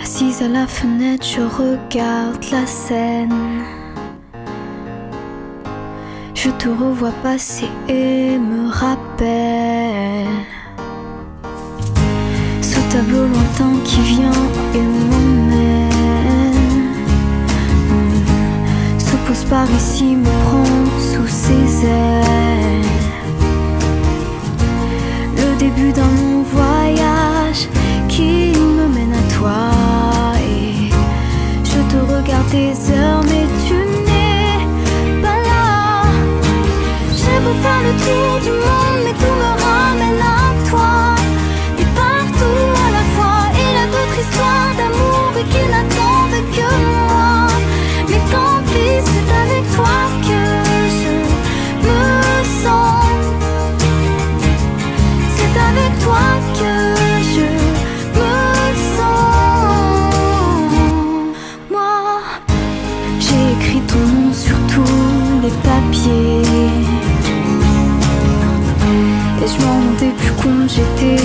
Assise à la fenêtre, je regarde la scène. Je te revois passer et me rappelle ce tableau lointain qui vient et m'emmène. Se pose par ici, me prend sous ses ailes. Le début d'un long voyage qui me mène à toi. Et je te regarde des heures, mais tu n'es pas là. J'ai beau faire le tour du monde, mais tout me ramène à toi. Et partout à la fois, il y a d'autres histoires d'amour et qui n'attendent que moi. Mais tant pis, c'est avec toi que je me sens. C'est avec toi que je me sens. Moi, j'ai écrit ton nom sur tous les papiers. Et je m'en rendais plus compte, j'étais